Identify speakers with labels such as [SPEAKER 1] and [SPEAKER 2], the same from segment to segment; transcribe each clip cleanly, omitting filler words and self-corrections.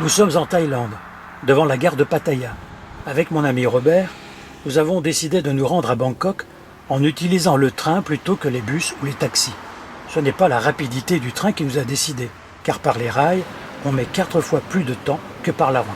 [SPEAKER 1] Nous sommes en Thaïlande, devant la gare de Pattaya. Avec mon ami Robert, nous avons décidé de nous rendre à Bangkok en utilisant le train plutôt que les bus ou les taxis. Ce n'est pas la rapidité du train qui nous a décidé, car par les rails, on met 4 fois plus de temps que par la route.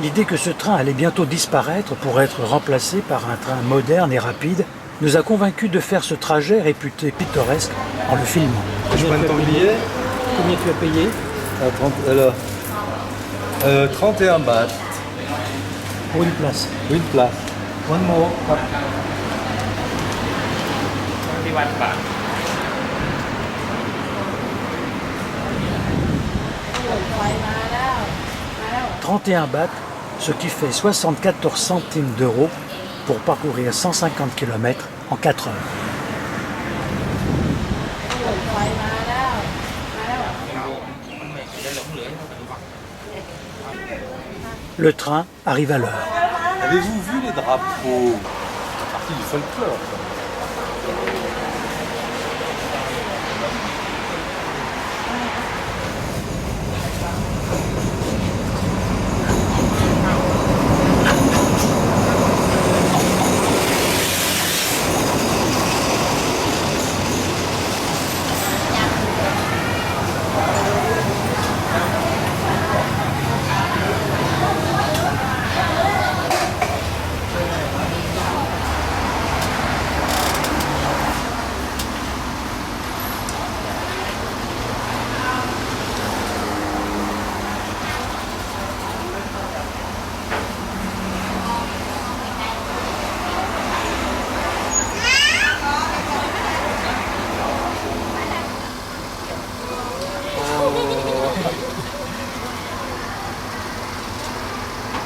[SPEAKER 1] L'idée que ce train allait bientôt disparaître pour être remplacé par un train moderne et rapide nous a convaincus de faire ce trajet réputé pittoresque en le filmant.
[SPEAKER 2] Je prends ton billet.
[SPEAKER 1] Combien tu as payé?
[SPEAKER 2] 31 bahts.
[SPEAKER 1] Pour une place.
[SPEAKER 2] Une place. One more.
[SPEAKER 1] 31 bahts, ce qui fait 74 centimes d'euros pour parcourir 150 km en 4 heures. Le train arrive à l'heure.
[SPEAKER 2] Avez-vous vu les drapeaux? C'est partie du folklore.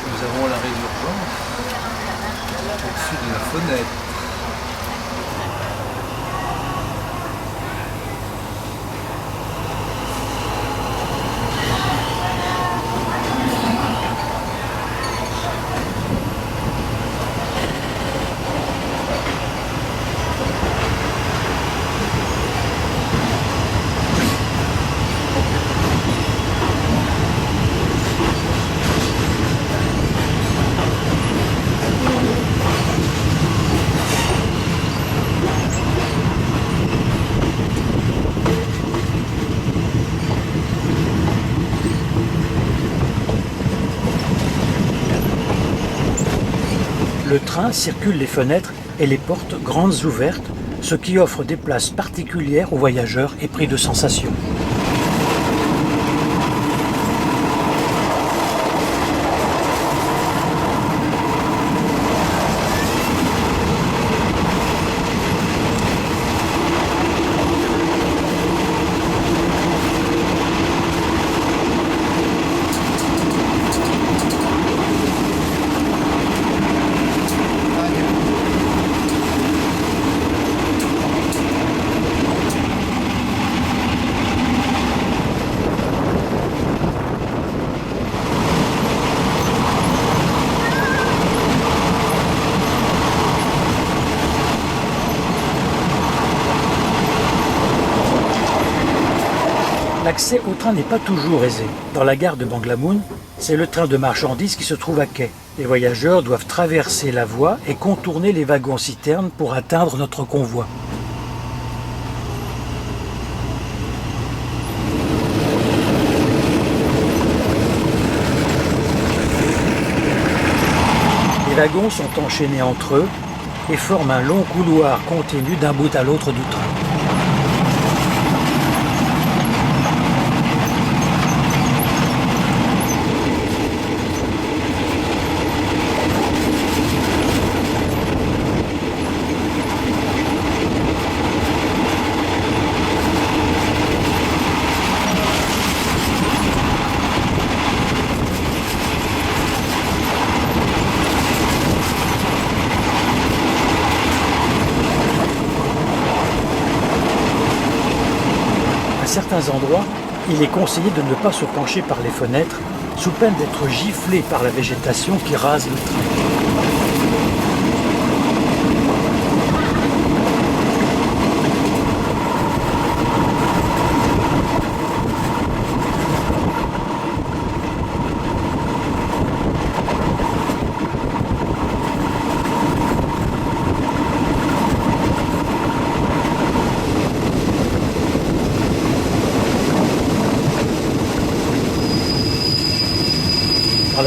[SPEAKER 2] Nous avons l'arrêt d'urgence au-dessus de la fenêtre.
[SPEAKER 1] Le train circule les fenêtres et les portes grandes ouvertes, ce qui offre des places particulières aux voyageurs épris de sensations. L'accès au train n'est pas toujours aisé. Dans la gare de Banglamun, c'est le train de marchandises qui se trouve à quai. Les voyageurs doivent traverser la voie et contourner les wagons-citernes pour atteindre notre convoi. Les wagons sont enchaînés entre eux et forment un long couloir continu d'un bout à l'autre du train. À certains endroits, il est conseillé de ne pas se pencher par les fenêtres, sous peine d'être giflé par la végétation qui rase le train.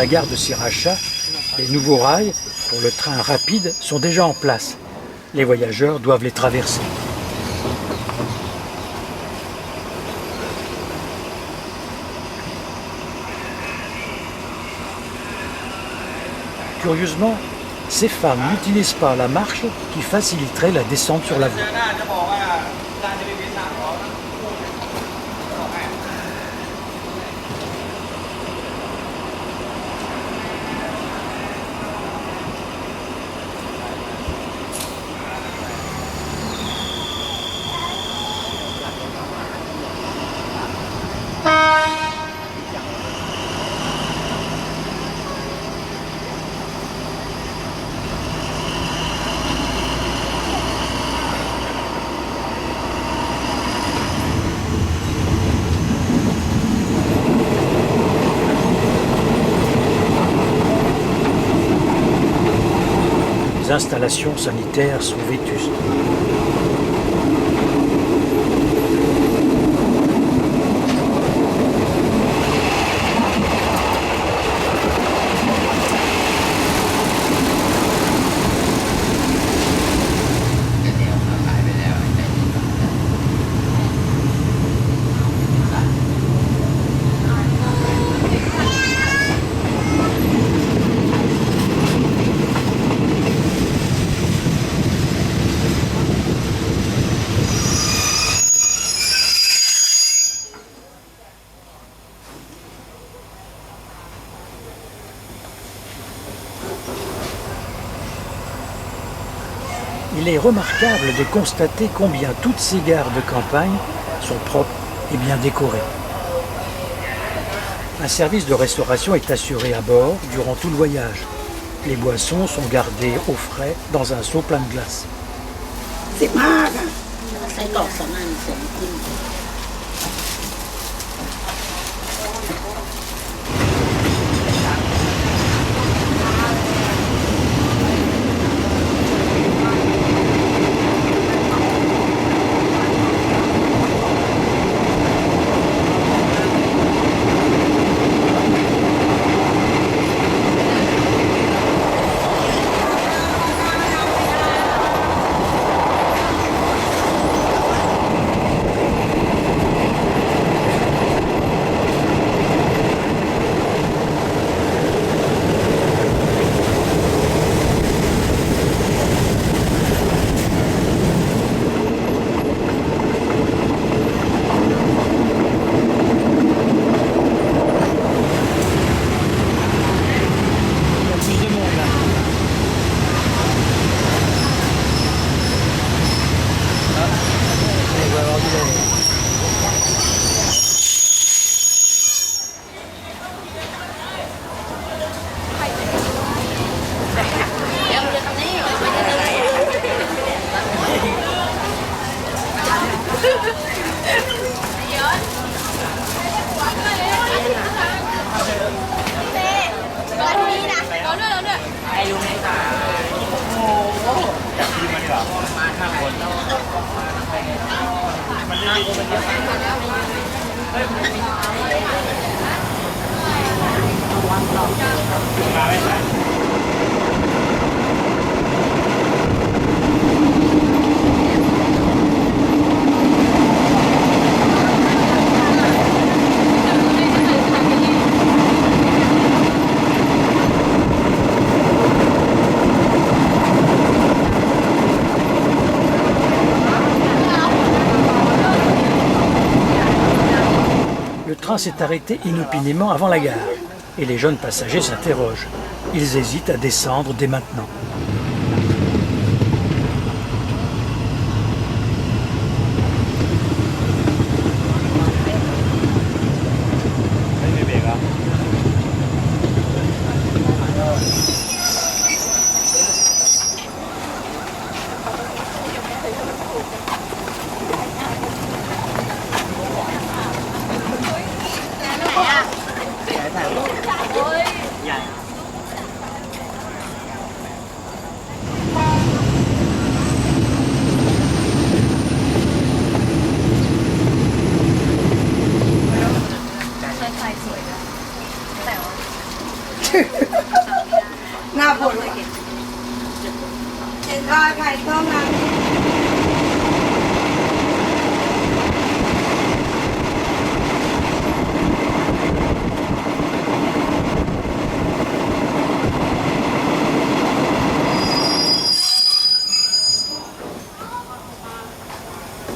[SPEAKER 1] la gare de Sriracha, les nouveaux rails pour le train rapide sont déjà en place. Les voyageurs doivent les traverser. Curieusement, ces femmes n'utilisent pas la marche qui faciliterait la descente sur la voie. Les installations sanitaires sont vétustes. Il est remarquable de constater combien toutes ces gares de campagne sont propres et bien décorées. Un service de restauration est assuré à bord durant tout le voyage. Les boissons sont gardées au frais dans un seau plein de glace.
[SPEAKER 3] 15 ค่ะไส้กรอก2 อันเสริมกิน
[SPEAKER 1] Le train s'est arrêté inopinément avant la gare et les jeunes passagers s'interrogent. Ils hésitent à descendre dès maintenant.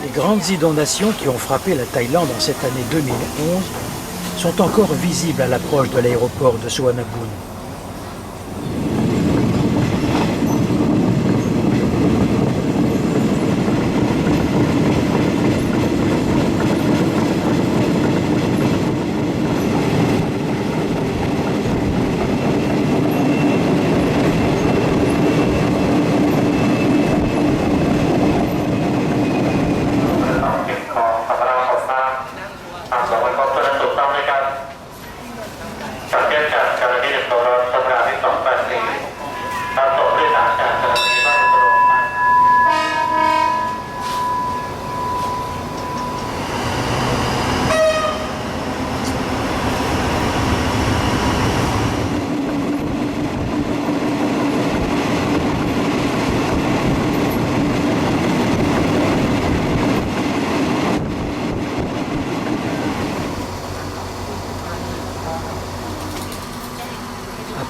[SPEAKER 1] Les grandes inondations qui ont frappé la Thaïlande en cette année 2011 sont encore visibles à l'approche de l'aéroport de Suvarnabhumi.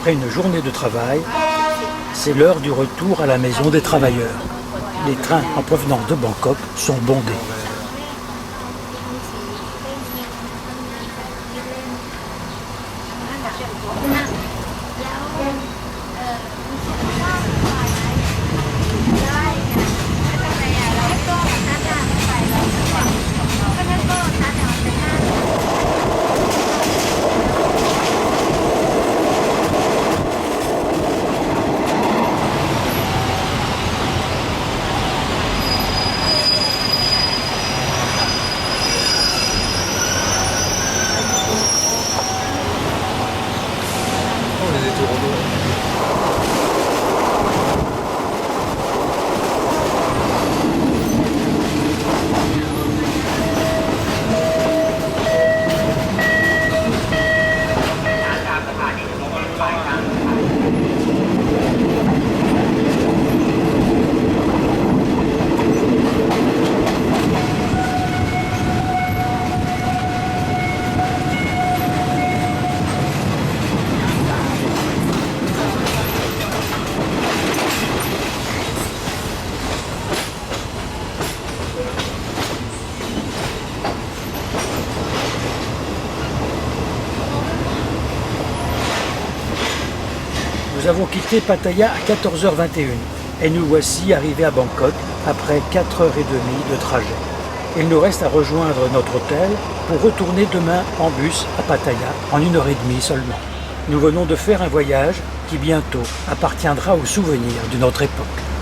[SPEAKER 1] Après une journée de travail, c'est l'heure du retour à la maison des travailleurs. Les trains en provenance de Bangkok sont bondés. Nous avons quitté Pattaya à 14h21 et nous voici arrivés à Bangkok après 4h30 de trajet. Il nous reste à rejoindre notre hôtel pour retourner demain en bus à Pattaya en 1h30 seulement. Nous venons de faire un voyage qui bientôt appartiendra aux souvenirs d'une autre époque.